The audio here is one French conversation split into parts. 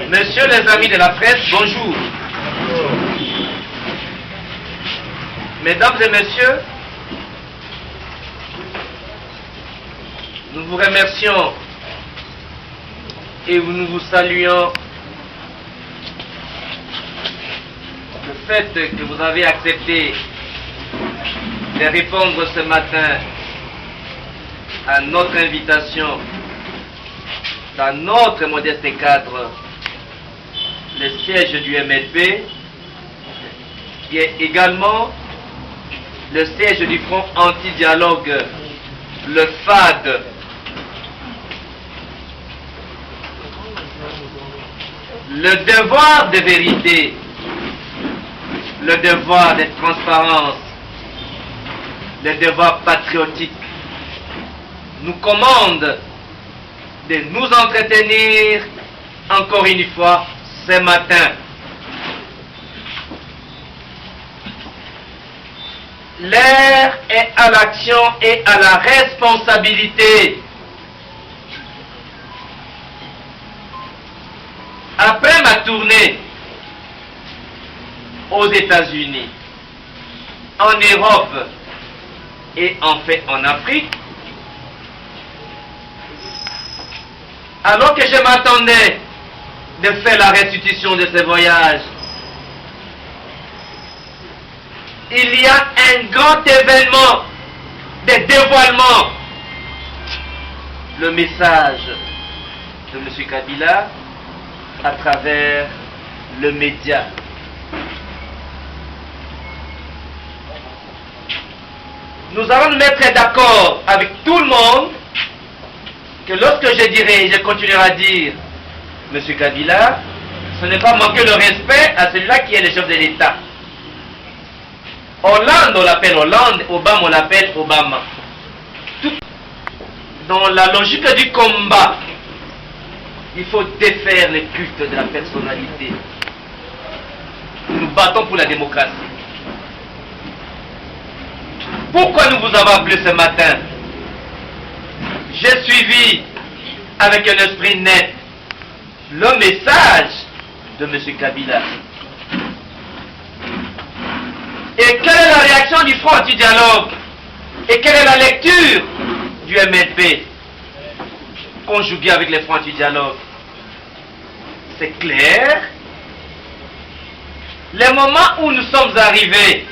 Messieurs les amis de la presse, bonjour. Mesdames et messieurs, nous vous remercions et nous vous saluons le fait que vous avez accepté de répondre ce matin à notre invitation dans notre modeste cadre, le siège du MLP, qui est également le siège du Front Anti-Dialogue, le FAD. Le devoir de vérité, le devoir de transparence, le devoir patriotique nous commande de nous entretenir encore une fois ce matin. L'heure est à l'action et à la responsabilité. Après ma tournée aux États-Unis, en Europe et enfin en Afrique, alors que je m'attendais de faire la restitution de ce voyage, il y a un grand événement de dévoilement. Le message de M. Kabila à travers le média. Nous allons nous mettre d'accord avec tout le monde que lorsque je dirai, je continuerai à dire M. Kabila, ce n'est pas manquer le respect à celui-là qui est le chef de l'État. Hollande, on l'appelle Hollande, Obama, on l'appelle Obama. Tout dans la logique du combat, il faut défaire le culte de la personnalité. Nous nous battons pour la démocratie. Pourquoi nous vous avons appelé ce matin? J'ai suivi avec un esprit net le message de M. Kabila. Et quelle est la réaction du Front Anti-Dialogue? Et quelle est la lecture du MLP conjuguée avec les Fronts Anti-Dialogue? C'est clair. Le moment où nous sommes arrivés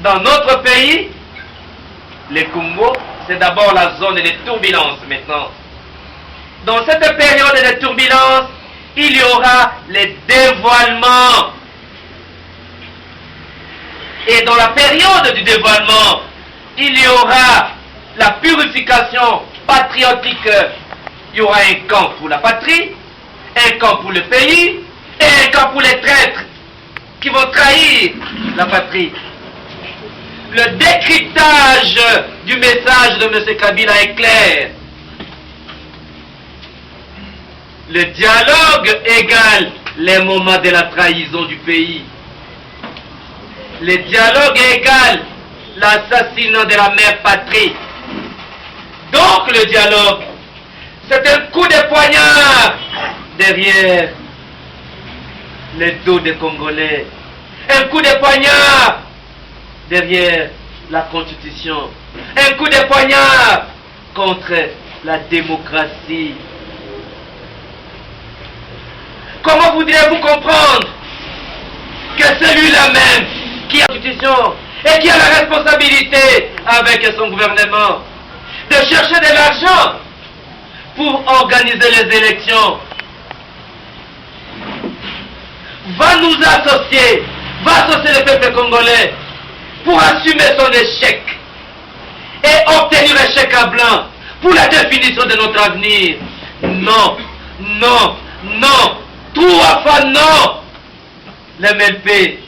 dans notre pays, le Congo, c'est d'abord la zone de turbulence maintenant. Dans cette période de turbulence, il y aura les dévoilements. Et dans la période du dévoilement, il y aura la purification patriotique. Il y aura un camp pour la patrie, un camp pour le pays, et un camp pour les traîtres qui vont trahir la patrie. Le décryptage du message de M. Kabila est clair. Le dialogue égale les moments de la trahison du pays. Le dialogue égale l'assassinat de la mère patrie. Donc le dialogue, c'est un coup de poignard derrière le dos des Congolais. Un coup de poignard derrière la Constitution. Un coup de poignard contre la démocratie. Comment voudriez-vous comprendre que celui-là même qui a la Constitution et qui a la responsabilité avec son gouvernement de chercher de l'argent pour organiser les élections va nous associer, va associer le peuple congolais pour assumer son échec et obtenir un chèque à blanc pour la définition de notre avenir? Non, non, non, 3 fois non. L'MLP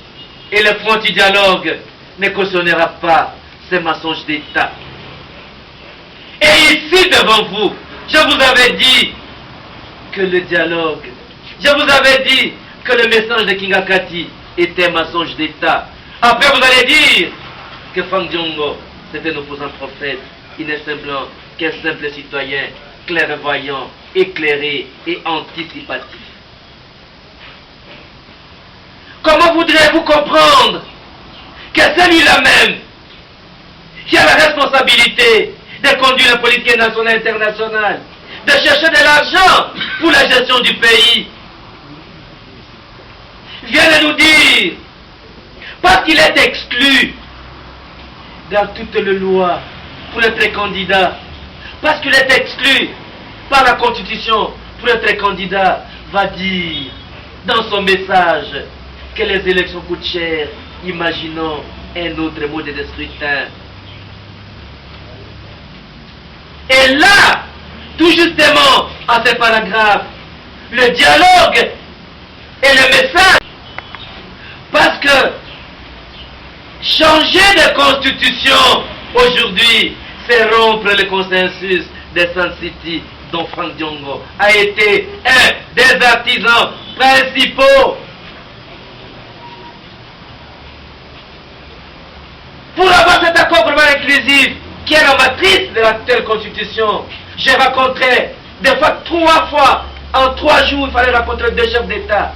et le Front Anti-Dialogue ne cautionnera pas ces mensonges d'État. Et ici devant vous, je vous avais dit que le dialogue, je vous avais dit que le message de Kingakati était un mensonge d'État. Après vous allez dire que Frank Diongo, c'était un opposant prophète. Il n'est simplement qu'un simple citoyen, clairvoyant, éclairé et anticipatif. Comment voudriez-vous comprendre que celui-là même, qui a la responsabilité de conduire la politique nationale et internationale, de chercher de l'argent pour la gestion du pays, vient de nous dire, parce qu'il est exclu dans toutes les lois pour être candidat, parce qu'il est exclu par la Constitution pour être candidat, va dire dans son message que les élections coûtent cher, imaginons un autre mode de scrutin. Et là, tout justement, à ce paragraphe, le dialogue et le message, parce que changer de constitution aujourd'hui, c'est rompre le consensus de Sun City, dont Frank Diongo a été un des artisans principaux. Pour avoir cet accord vraiment inclusif, qui est la matrice de l'actuelle constitution, j'ai rencontré des fois 3 fois, en 3 jours, il fallait rencontrer 2 chefs d'État.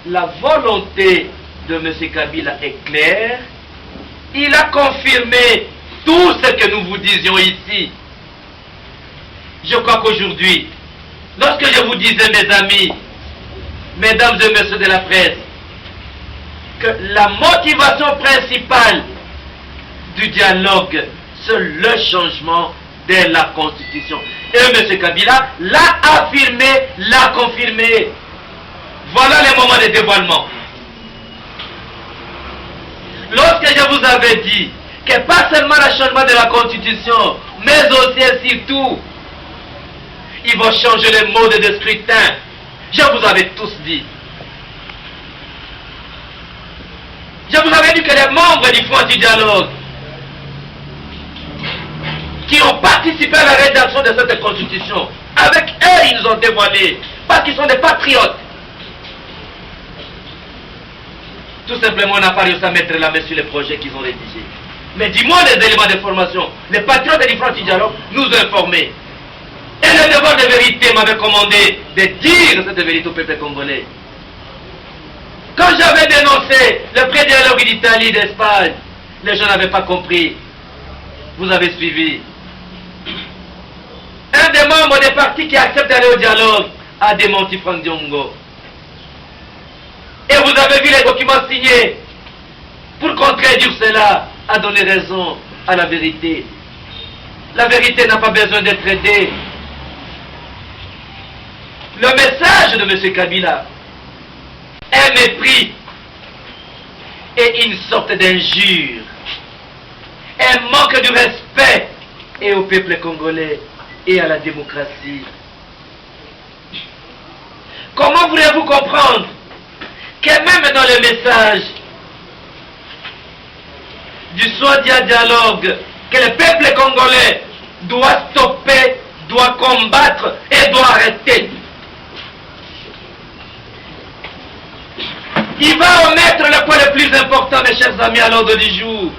La volonté de M. Kabila est claire. Il a confirmé tout ce que nous vous disions ici. Je crois qu'aujourd'hui, lorsque je vous disais, mes amis, mesdames et messieurs de la presse, que la motivation principale du dialogue, c'est le changement de la Constitution. Et M. Kabila l'a affirmé, l'a confirmé. Voilà les moments de dévoilement. Lorsque je vous avais dit que pas seulement le changement de la Constitution, mais aussi et surtout, ils vont changer les modes de scrutin. Je vous avais tous dit. Je vous avais dit que les membres du Front du Dialogue, qui ont participé à la rédaction de cette Constitution, avec eux, ils nous ont dévoilé, parce qu'ils sont des patriotes. Tout simplement, on n'a pas réussi à mettre la main sur les projets qu'ils ont rédigés. Mais dis-moi les éléments d'information. Les patriotes du Front du Dialogue nous ont informés. Et le devoir de vérité m'avait commandé de dire cette vérité au peuple congolais. Quand j'avais dénoncé le pré-dialogue d'Italie, d'Espagne, les gens n'avaient pas compris. Vous avez suivi. Un des membres des partis qui acceptent d'aller au dialogue a démenti Frank Diongo. Et vous avez vu les documents signés pour contredire cela, a donné raison à la vérité. La vérité n'a pas besoin d'être aidée. Le message de M. Kabila est mépris et une sorte d'injure, un manque de respect et au peuple congolais et à la démocratie. Comment voulez-vous comprendre que même dans le message du soi-disant dialogue que le peuple congolais doit stopper, doit combattre et doit arrêter, il va omettre le point le plus important, mes chers amis, à l'ordre du jour.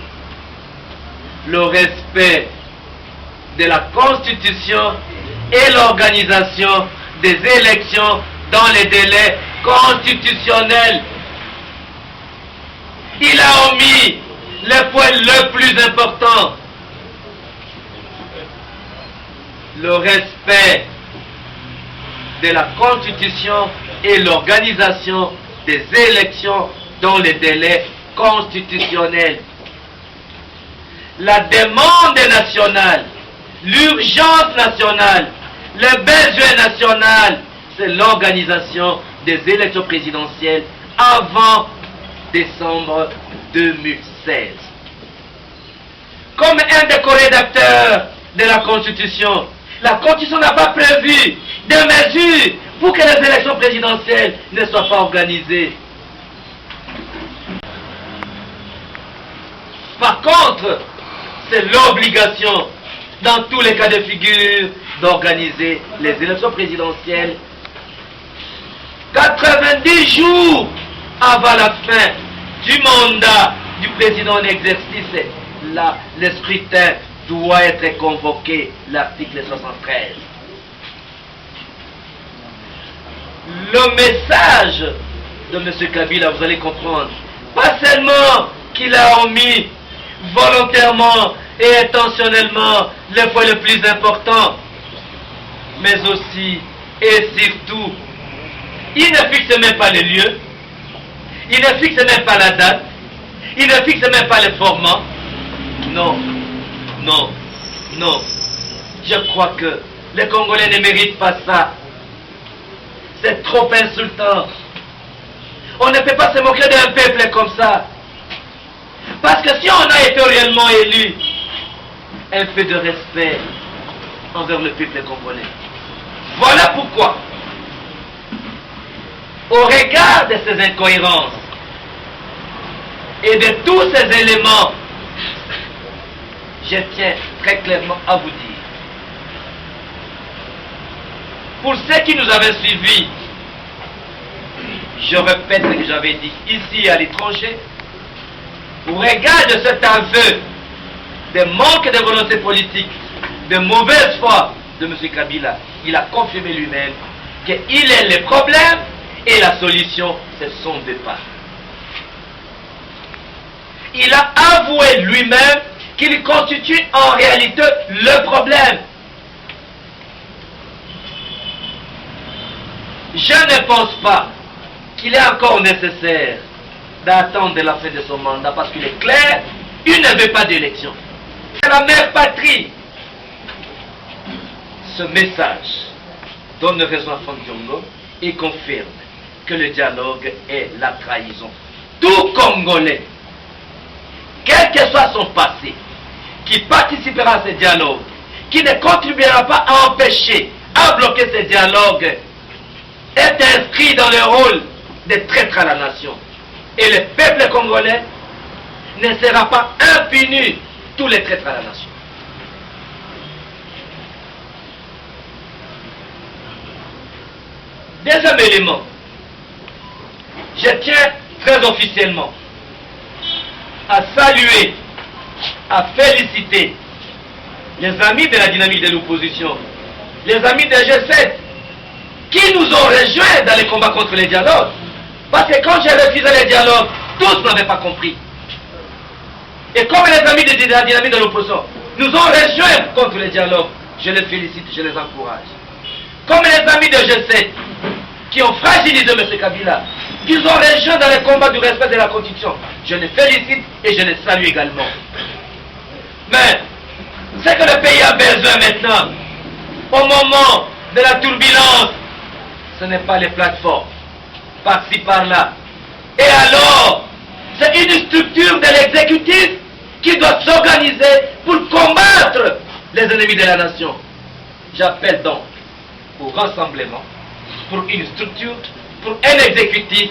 Le respect de la Constitution et l'organisation des élections dans les délais constitutionnels. Il a omis le point le plus important. Le respect de la Constitution et l'organisation des élections dans les délais constitutionnels. La demande nationale, l'urgence nationale, le besoin national, c'est l'organisation des élections présidentielles avant décembre 2016. Comme un des co-rédacteurs de la Constitution, la Constitution n'a pas prévu de mesures pour que les élections présidentielles ne soient pas organisées. Par contre, c'est l'obligation, dans tous les cas de figure, d'organiser les élections présidentielles 90 jours avant la fin du mandat du président en exercice, là, le scrutin doit être convoqué, l'article 73. Le message de M. Kabila, vous allez comprendre, pas seulement qu'il a omis volontairement et intentionnellement le point le plus important, mais aussi et surtout, il ne fixe même pas le lieu, il ne fixe même pas la date, il ne fixe même pas le format. Non, non, non. Je crois que les Congolais ne méritent pas ça. C'est trop insultant. On ne peut pas se moquer d'un peuple comme ça. Parce que si on a été réellement élu, un peu de respect envers le peuple congolais. Voilà pourquoi, au regard de ces incohérences et de tous ces éléments, je tiens très clairement à vous dire, pour ceux qui nous avaient suivis, je répète ce que j'avais dit ici et à l'étranger, au regard de cet aveu de manque de volonté politique, de mauvaise foi de M. Kabila, il a confirmé lui-même qu'il est le problème et la solution, c'est son départ. Il a avoué lui-même qu'il constitue en réalité le problème. Je ne pense pas qu'il est encore nécessaire d'attendre la fin de son mandat parce qu'il est clair, il ne veut pas d'élection. C'est la mère patrie. Ce message donne raison à Franck Diongo et confirme que le dialogue est la trahison. Tout Congolais, quel que soit son passé, qui participera à ce dialogue, qui ne contribuera pas à empêcher, à bloquer ce dialogue, est inscrit dans le rôle de traître à la nation. Et le peuple congolais ne sera pas impuni tous les traîtres à la nation. Deuxième élément, je tiens très officiellement à saluer, à féliciter les amis de la dynamique de l'opposition, les amis de G7, qui nous ont rejoints dans les combats contre les dialogues. Parce que quand j'ai refusé les dialogues, tous n'avaient pas compris. Et comme les amis de la dynamique de l'opposition nous ont rejoints contre les dialogues, je les félicite, je les encourage. Comme les amis de G7, qui ont fragilisé M. Kabila, qu'ils ont rejoint dans les combats du respect de la Constitution, je les félicite et je les salue également. Mais, ce que le pays a besoin maintenant, au moment de la turbulence, ce n'est pas les plateformes, par-ci, par-là. Et alors, c'est une structure de l'exécutif qui doit s'organiser pour combattre les ennemis de la nation. J'appelle donc au rassemblement, pour une structure, pour un exécutif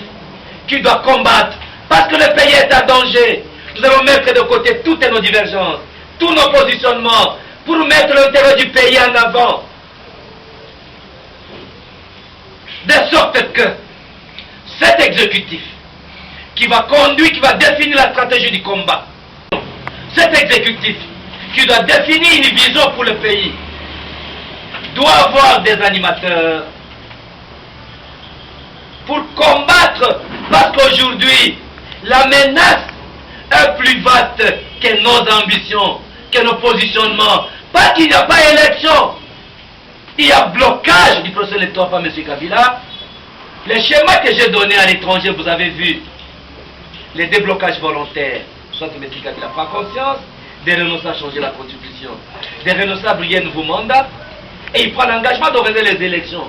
qui doit combattre, parce que le pays est en danger. Nous allons mettre de côté toutes nos divergences, tous nos positionnements, pour mettre l'intérêt du pays en avant. De sorte que cet exécutif qui va conduire, qui va définir la stratégie du combat, cet exécutif qui doit définir une vision pour le pays, doit avoir des animateurs pour combattre, parce qu'aujourd'hui, la menace est plus vaste que nos ambitions, que nos positionnements. Pas qu'il n'y a pas élection, il y a blocage du processus électoral par M. Kabila. Les schémas que j'ai donnés à l'étranger, vous avez vu, les déblocages volontaires, soit que M. Kabila prend conscience, de renoncer à changer la constitution, de renoncer à briller un nouveau mandat, et il prend l'engagement d'organiser les élections.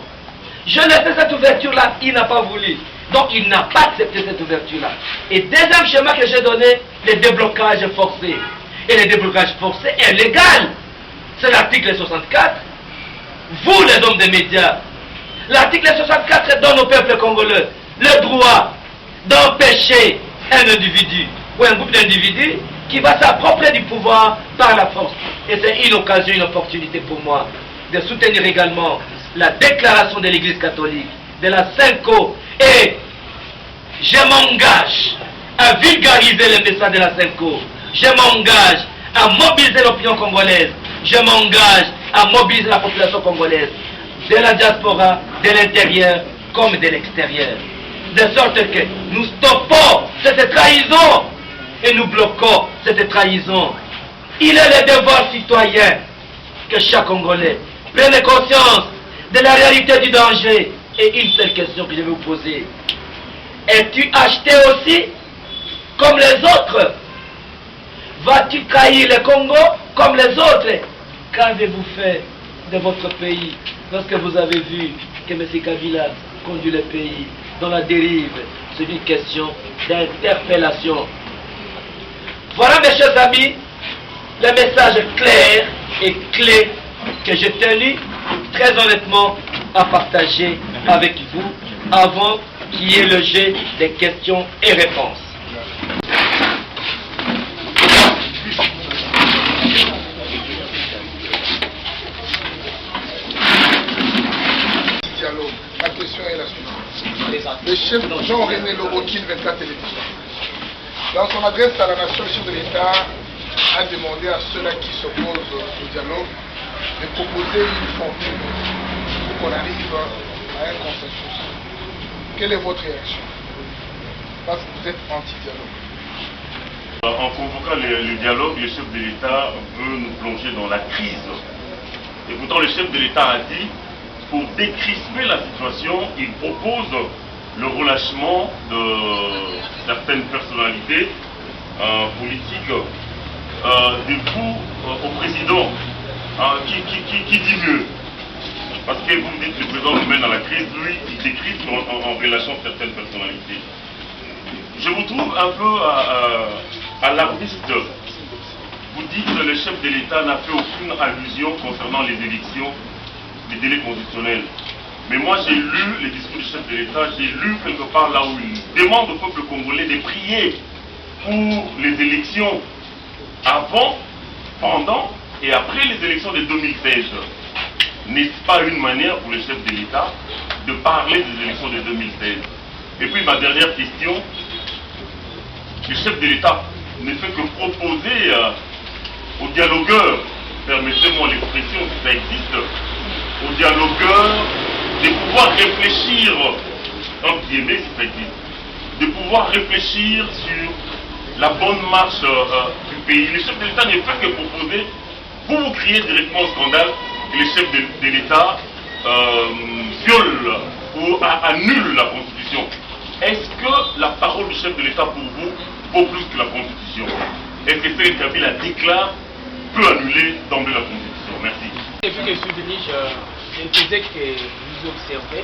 Je laissais cette ouverture-là, il n'a pas voulu. Donc il n'a pas accepté cette ouverture-là. Et deuxième schéma que j'ai donné, les déblocages forcés. Et les déblocages forcés est légal. C'est l'article 64. Vous, les hommes des médias, l'article 64 donne au peuple congolais le droit d'empêcher un individu ou un groupe d'individus qui va s'approprier du pouvoir par la force. Et c'est une occasion, une opportunité pour moi de soutenir également la déclaration de l'Église catholique, de la Synco et je m'engage à vulgariser les messages de la SENCO. Je m'engage à mobiliser l'opinion congolaise. Je m'engage à mobiliser la population congolaise, de la diaspora, de l'intérieur comme de l'extérieur. De sorte que nous stoppons cette trahison et nous bloquons cette trahison. Il est le devoir citoyen que chaque Congolais prenne conscience de la réalité du danger. Et une seule question que je vais vous poser. Es-tu acheté aussi comme les autres? Vas-tu trahir le Congo comme les autres? Qu'avez-vous fait de votre pays lorsque vous avez vu que M. Kabila conduit le pays dans la dérive? C'est une question d'interpellation. Voilà, mes chers amis, le message clair et clé que j'ai tenu très honnêtement à partager avec vous avant qu'il y ait le jeu des questions et réponses. La question est la suivante. Le chef Jean-René Lobokine, 24 télévisions, dans son adresse à la nation, le chef de l'État a demandé à ceux-là qui s'opposent au dialogue de proposer une formule pour qu'on arrive à un consensus. Quelle est votre réaction? Parce que vous êtes anti-dialogue. En convoquant le dialogue, le chef de l'État veut nous plonger dans la crise. Et pourtant, le chef de l'État a dit, pour décrisper la situation, il propose le relâchement de certaines personnalités politiques, de vous au président, qui dit mieux. Parce que vous me dites que le président nous mène à la crise, lui, il décrispe en relâchant certaines personnalités. Je vous trouve un peu alarmiste. Vous dites que le chef de l'État n'a fait aucune allusion concernant les élections, les délais constitutionnels. Mais moi j'ai lu les discours du chef de l'État, j'ai lu quelque part là où il demande au peuple congolais de prier pour les élections avant, pendant et après les élections de 2016. N'est-ce pas une manière pour le chef de l'État de parler des élections de 2016? Et puis ma dernière question, le chef de l'État ne fait que proposer aux dialogueurs, permettez-moi l'expression si ça existe, aux dialogueurs de pouvoir réfléchir, entre guillemets si ça existe, de pouvoir réfléchir sur la bonne marche du pays. Le chef de l'État ne fait que proposer, vous criez directement au scandale que le chef de l'État viole ou annule la Constitution. Est-ce que la parole du chef de l'État pour vous vaut plus que la Constitution? Est-ce que Félix Kabila déclare peut annuler d'emblée la Constitution? Merci. Depuis que je suis venu, je disais que vous observez.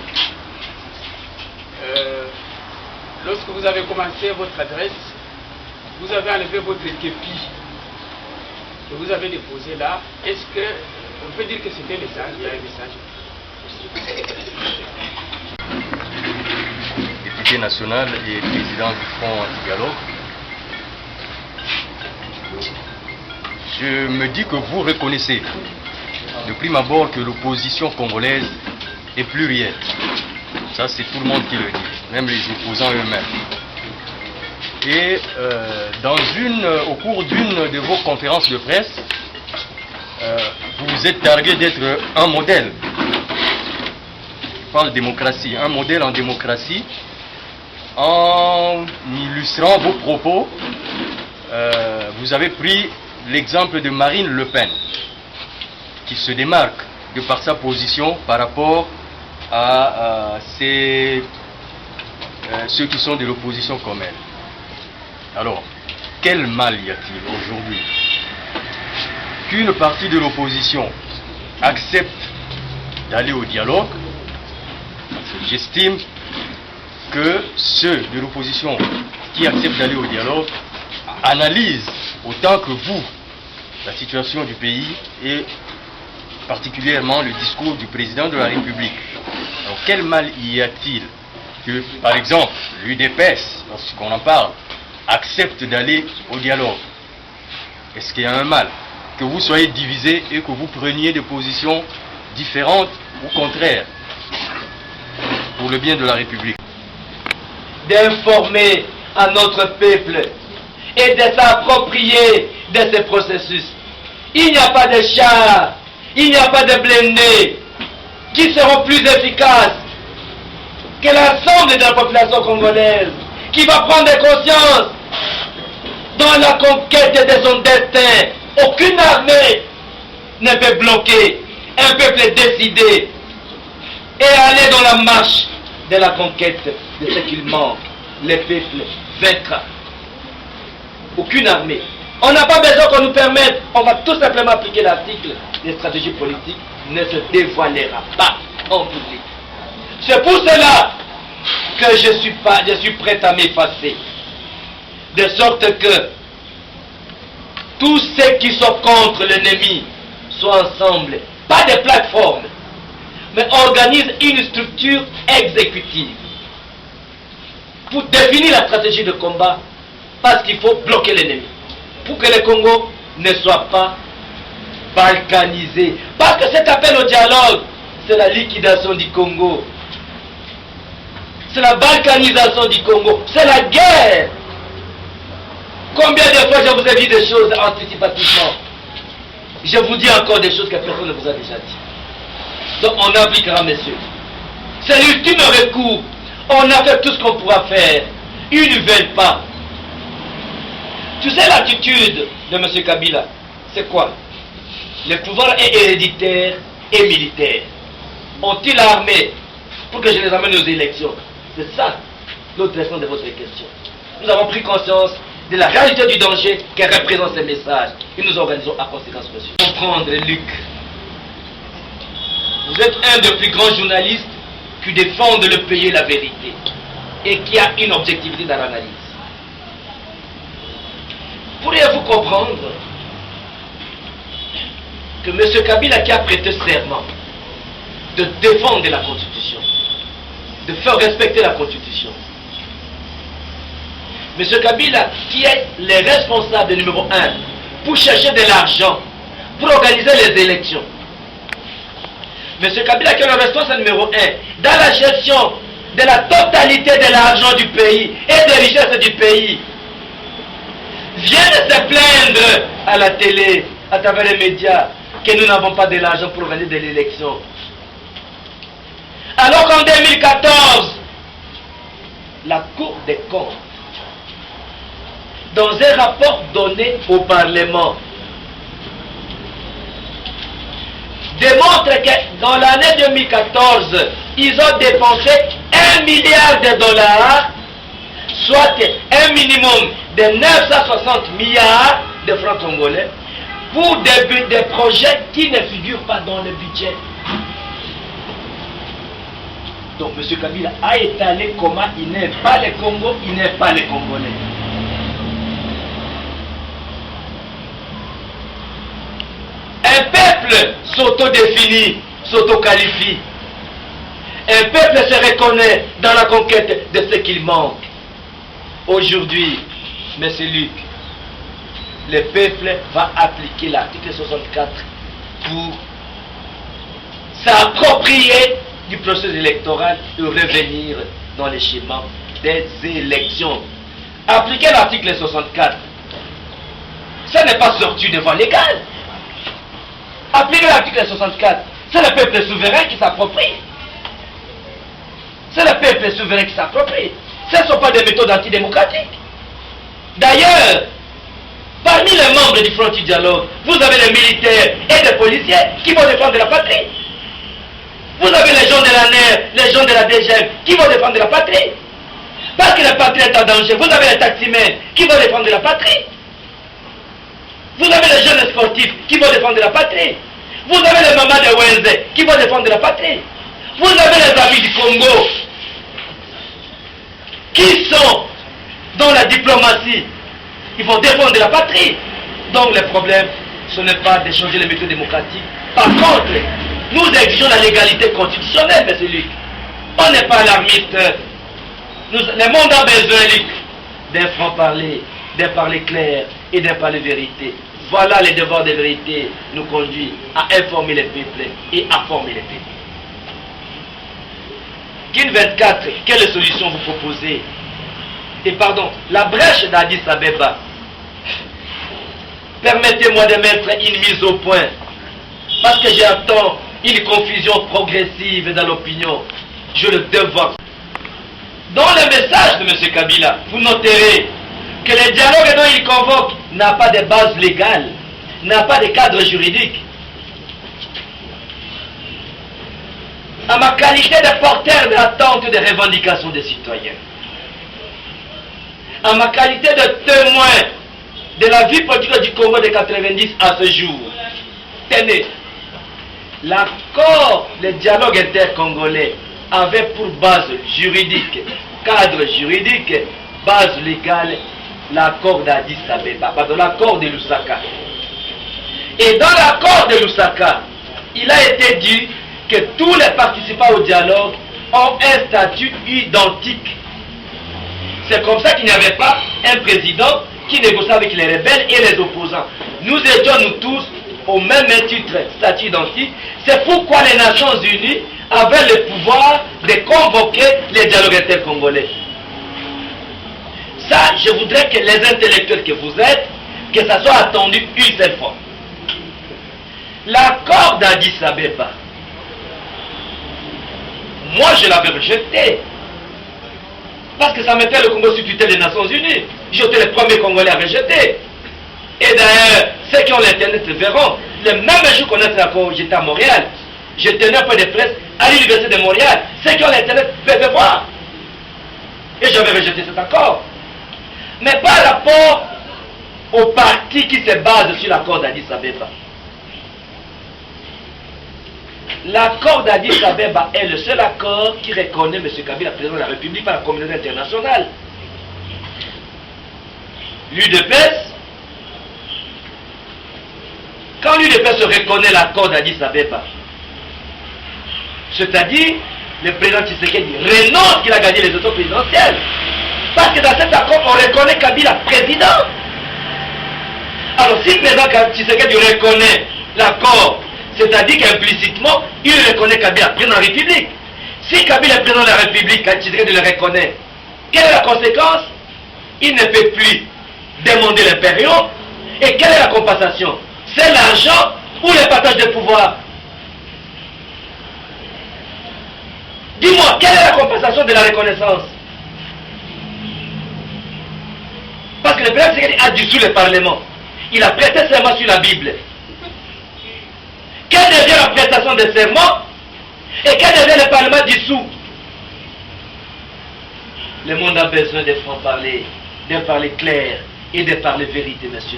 Lorsque vous avez commencé votre adresse, vous avez enlevé votre képi que vous avez déposé là. Est-ce que on peut dire que c'était un message? Il y a un message. Député national et président du Front Anti-Dialogue. Je me dis que vous reconnaissez de prime abord que l'opposition congolaise est plurielle. Ça, c'est tout le monde qui le dit, même les opposants eux-mêmes. Et au cours d'une de vos conférences de presse, vous vous êtes targué d'être un modèle. Je parle de démocratie, un modèle en démocratie. En illustrant vos propos, vous avez pris l'exemple de Marine Le Pen, qui se démarque de par sa position par rapport à ceux qui sont de l'opposition comme elle. Alors, quel mal y a-t-il aujourd'hui qu'une partie de l'opposition accepte d'aller au dialogue? J'estime que ceux de l'opposition qui acceptent d'aller au dialogue analysent autant que vous la situation du pays et particulièrement le discours du président de la République. Alors quel mal y a-t-il que, par exemple, l'UDPS, lorsqu'on en parle, accepte d'aller au dialogue? Est-ce qu'il y a un mal que vous soyez divisés et que vous preniez des positions différentes ou contraires pour le bien de la République? d'informer à notre peuple et de s'approprier de ce processus. Il n'y a pas de chars, il n'y a pas de blindés qui seront plus efficaces que l'ensemble de la population congolaise qui va prendre conscience dans la conquête de son destin. Aucune armée ne peut bloquer un peuple décidé et aller dans la marche de la conquête de ce qu'il manque. Le peuple vaincra. Aucune armée. On n'a pas besoin qu'on nous permette, on va tout simplement appliquer l'article. Les stratégies politiques ne se dévoilera pas en public. C'est pour cela que je suis prêt à m'effacer. De sorte que tous ceux qui sont contre l'ennemi soient ensemble. Pas de plateforme, mais organisent une structure exécutive pour définir la stratégie de combat, parce qu'il faut bloquer l'ennemi pour que le Congo ne soit pas balkanisé. Parce que cet appel au dialogue, c'est la liquidation du Congo. C'est la balkanisation du Congo. C'est la guerre. Combien de fois je vous ai dit des choses anticipativement? Je vous dis encore des choses que personne ne vous a déjà dit. Donc on appliquera, messieurs. C'est l'ultime recours. On a fait tout ce qu'on pourra faire. Ils ne veulent pas. Tu sais l'attitude de M. Kabila, c'est quoi? Le pouvoir est héréditaire et militaire. Ont-ils l'armée pour que je les amène aux élections? C'est ça l'autre leçon de votre question. Nous avons pris conscience de la réalité du danger que représentent ces messages et nous organisons à conséquence, monsieur. Comprendre, Luc. Vous êtes un des plus grands journalistes qui défendent le pays et la vérité et qui a une objectivité dans l'analyse. Pourriez-vous comprendre que M. Kabila, qui a prêté serment de défendre la Constitution, de faire respecter la Constitution, M. Kabila, qui est le responsable numéro 1 pour chercher de l'argent, pour organiser les élections, M. Kabila, qui est le responsable numéro 1 dans la gestion de la totalité de l'argent du pays et des richesses du pays, vient de se plaindre à la télé, à travers les médias, que nous n'avons pas de l'argent pour organiser de l'élection. Alors qu'en 2014, la Cour des comptes, dans un rapport donné au Parlement, démontre que dans l'année 2014, ils ont dépensé 1 milliard de dollars, soit un minimum de 960 milliards de francs congolais, pour des projets qui ne figurent pas dans le budget. Donc M. Kabila a étalé comment il n'aime pas le Congo, il n'aime pas les Congolais. Un peuple s'autodéfinit, s'autoqualifie. Un peuple se reconnaît dans la conquête de ce qu'il manque. Aujourd'hui, M. Luc, le peuple va appliquer l'article 64 pour s'approprier du processus électoral et revenir dans les schémas des élections. Appliquer l'article 64, ça n'est pas sorti devant légal. Appliquer l'article 64, c'est le peuple souverain qui s'approprie. C'est le peuple souverain qui s'approprie. Ce ne sont pas des méthodes antidémocratiques. D'ailleurs, parmi les membres du Front du Dialogue, vous avez les militaires et les policiers qui vont défendre la patrie. Vous avez les gens de la NER, les gens de la DGM qui vont défendre la patrie. Parce que la patrie est en danger. Vous avez les taximens qui vont défendre la patrie. Vous avez les jeunes sportifs qui vont défendre la patrie. Vous avez les mamans de Wenze qui vont défendre la patrie. Vous avez les amis du Congo qui sont dans la diplomatie. Ils vont défendre la patrie. Donc le problème, ce n'est pas de changer les méthodes démocratiques. Par contre, nous exigeons la légalité constitutionnelle, M. Luc. On n'est pas alarmiste. Le monde a besoin, Luc, d'un franc-parler, d'un parler clair et d'un parler vérité. Voilà les devoirs de vérité nous conduit à informer les peuples et à former les peuples. Guine 24, quelle solution vous proposez la brèche d'Addis Abeba. Permettez-moi de mettre une mise au point, parce que j'attends une confusion progressive dans l'opinion. Je le devoir. Dans le message de M. Kabila, vous noterez que le dialogue dont il convoque n'a pas de base légale, n'a pas de cadre juridique. À ma qualité de porteur de l'attente des revendications des citoyens, à ma qualité de témoin de la vie politique du Congo de 90 à ce jour, tenez, l'accord, le dialogue intercongolais avait pour base juridique, cadre juridique, base légale, l'accord d'Addis Abeba, pardon, l'accord de Lusaka. Et dans l'accord de Lusaka, il a été dit que tous les participants au dialogue ont un statut identique. C'est comme ça qu'il n'y avait pas un président qui négociait avec les rebelles et les opposants. Nous étions nous tous au même titre, statut identique. C'est pourquoi les Nations Unies avaient le pouvoir de convoquer les dialogues intercongolais. Ça, je voudrais que les intellectuels que vous êtes, que ça soit attendu une seule fois. L'accord d'Addis Abeba, moi je l'avais rejeté. Parce que ça mettait le Congo sous tutelle des Nations Unies. J'étais le premier Congolais à rejeter. Et d'ailleurs, ceux qui ont l'internet verront. Le même jour qu'on a fait l'accord, j'étais à Montréal. Je tenais un peu de presse à l'université de Montréal. Ceux qui ont l'internet peuvent voir. Et j'avais rejeté cet accord. Mais par rapport au parti qui se base sur l'accord d'Addis Abeba. L'accord d'Addis Abeba est le seul accord qui reconnaît M. Kabila, président de la République, par la communauté internationale. L'UDPS, quand l'UDPS reconnaît l'accord d'Addis Abeba, c'est-à-dire le président Tshisekedi renonce qu'il a gagné les élections présidentielles. Parce que dans cet accord, on reconnaît Kabila président. Alors si le président Tshisekedi reconnaît l'accord, c'est-à-dire qu'implicitement, il reconnaît Kabila président de la République. Si Kabila est président de la République, Tshisekedi le reconnaît, quelle est la conséquence? Il ne peut plus demander l'impérium. Et quelle est la compensation? C'est l'argent ou le partage de pouvoir? Dis-moi, quelle est la compensation de la reconnaissance? Parce que le président Tshisekedi a dissous le Parlement. Il a prêté serment sur la Bible. Quelle devient la prestation de serment? Et quel devient le Parlement dissous? Le monde a besoin de franc-parler, de parler clair et de parler vérité, monsieur.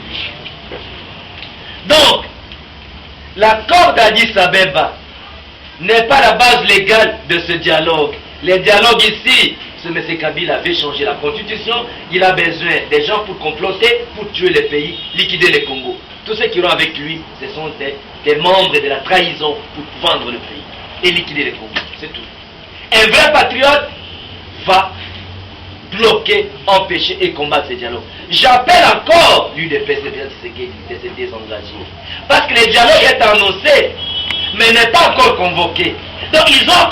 Donc, l'accord d'Addis Abeba n'est pas la base légale de ce dialogue. Le dialogue ici, c'est M. Kabila veut changer la constitution, il a besoin des gens pour comploter, pour tuer le pays, liquider le Congo. Tous ceux qui iront avec lui, ce sont des membres de la trahison pour vendre le pays et liquider le Congo. C'est tout. Un vrai patriote va bloquer, empêcher et combattre ce dialogue. J'appelle encore l'UDPS de se désengager. Parce que le dialogue est annoncé, mais n'est pas encore convoqué. Donc ils ont